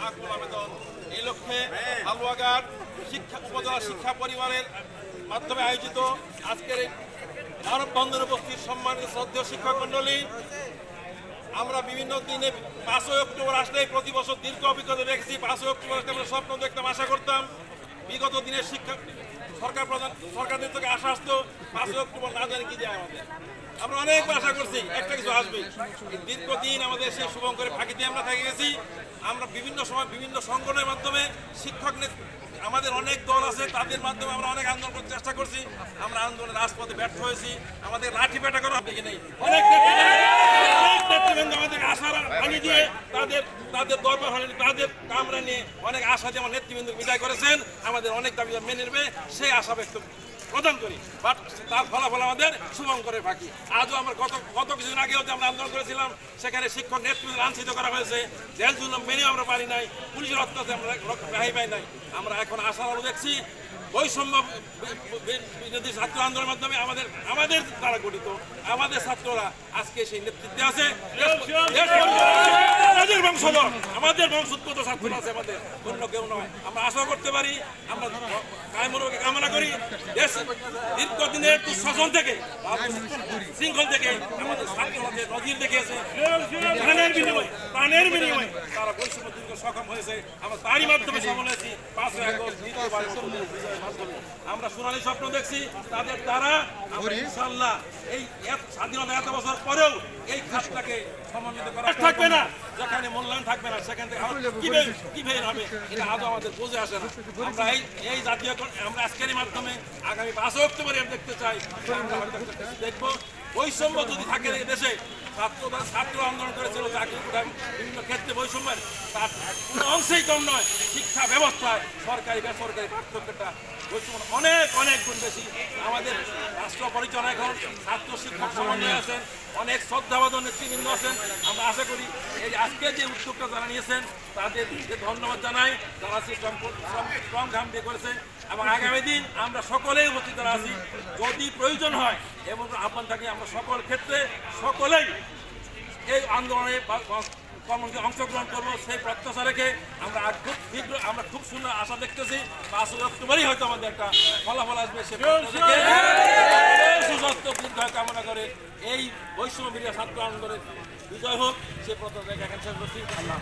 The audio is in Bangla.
আকুল আবেদন এই লক্ষ্যে হালুয়াঘাট শিক্ষা উপজেলা শিক্ষা পরিবারের মাধ্যমে আয়োজিত আজকের এই মানববন্ধনে উপস্থিত সম্মানিত শ্রদ্ধেয় শিক্ষক মণ্ডলী, আমরা বিভিন্ন দিনে 5ই অক্টোবর আসলে প্রতি বছর দীর্ঘ অভিজ্ঞতা দেখছি। 5ই অক্টোবর আসলে আমরা স্বপ্ন দেখতাম, আশা করতাম। বিগত দিনের শিক্ষা সরকারদের থেকে আশা আসতো 5ই অক্টোবর না জানি কি দেয় আমাদের। আমরা অনেক আশা করছি একটা কিছু আসবে। দীর্ঘদিন আমাদের সেই শুভঙ্করের ফাঁকিতে আমরা থেকে গেছি। আমরা বিভিন্ন সময় বিভিন্ন সংগঠনের মাধ্যমে শিক্ষক আমাদের অনেক দল আছে, তাদের মাধ্যমে আমরা অনেক আন্দোলন করতে চেষ্টা করছি। আমরা আন্দোলনের রাজপথে ব্যর্থ হয়েছি। আমাদের লাঠি পেটা করা দেখি নেই। অনেক নেতৃবৃন্দ আমাদের আশা ভাঙি দিয়ে তাদের দরবার হানি তাদের কামরা নিয়ে অনেক আশা দিয়ে আমার নেতৃবৃন্দ বিদায় করেছেন। আমাদের অনেক দাবি মেনে নেবে সেই আশা ব্যক্ত প্রদান করি, বাট তার ফলাফল আমাদের শুভঙ্করের ফাঁকি। আজও আমরা গত কিছুদিন আগেও যে আমরা আন্দোলন করেছিলাম, সেখানে শিক্ষক নেতৃত্ব লাঞ্ছিত করা হয়েছে, জেল জুলুম মেনেও আমরা পারি নাই, পুলিশের অত্যাচারে আমরা রেহাই পাই নাই। আমরা এখন আশার আলো দেখছি বৈষম্য বিরোধী ছাত্র আন্দোলনের মাধ্যমে আমাদের দ্বারা গঠিত আমাদের ছাত্ররা আজকে সেই নেতৃত্বে আছে। আমাদের বংশোদ্ভূত ছাত্ররা আছে, আমাদের অন্য কেউ নয়। আমরা আশা করতে পারি, আমরা কামনা করি দেশ দীর্ঘদিনের দুঃশাসন থেকে শৃঙ্খল থেকে আমাদের ছাত্ররাকে নজির দেখিয়েছে। প্রাণের বিনিময়ে তারা বৈষম্য দূর করতে সক্ষম হয়েছে। আমরা তারই মাধ্যমে সফল হয়েছি। 5ই আগস্ট দ্বিতীয়বার আমরা সোনালী স্বপ্ন দেখছি তাদের দ্বারা। ইনশাআল্লাহ এই স্বাধীনতা এত বছর পরেও এই খাতটাকে সমন্বিত করা থাকবে না, যেখানে মূল্যায়ন থাকবে না সেখান থেকে কিভাবে হবে এটা আজও আমাদের বুঝে আসে না। আমরা এই জাতীয় আমরা আজকের মাধ্যমে আগামী 5 অক্টোবর দেখতে চাই। আমরা হয়তো দেখবো বৈষম্য যদি থাকে দেশে, ছাত্র আন্দোলন করেছিল চাকরি বিভিন্ন ক্ষেত্রে বৈষম্যের তার কোনো অংশেই কম নয়। শিক্ষা ব্যবস্থায় সরকারি বেসরকারি পার্থক্যটা বৈষম্য অনেক গুণ বেশি। আমাদের রাষ্ট্র পরিচালনা এখন ছাত্র শিক্ষক সমন্বয় আছেন, অনেক শ্রদ্ধাবাদন নেতৃবৃন্দ আছেন। আমরা আশা করি এই আজকে যে উদ্যোগটা যারা নিয়েছেন তাদেরকে ধন্যবাদ জানাই, যারা শ্রম ঘাম দিয়ে করেছেন। এবং আগামী দিন আমরা সকলেই উপস্থিত আছি, যদি প্রয়োজন হয় এবং আহ্বান থাকে আমরা সকল ক্ষেত্রে সকলেই এই আন্দোলনে কর্মসূচিতে অংশগ্রহণ করবো সেই প্রত্যাশা রেখে আমরা খুব সুন্দর আশা দেখতেছি 5ই অক্টোবরই হয়তো আমাদের একটা ফলাফল আসবে। সে সুস্বাস্থ্য দীর্ঘায়ু কামনা করে এই বৈষম্য বিরোধী ছাত্র আন্দোলনের বিজয় হোক সে প্রত্যাশা রেখে এখানে শেষ করছি। আল্লাহ।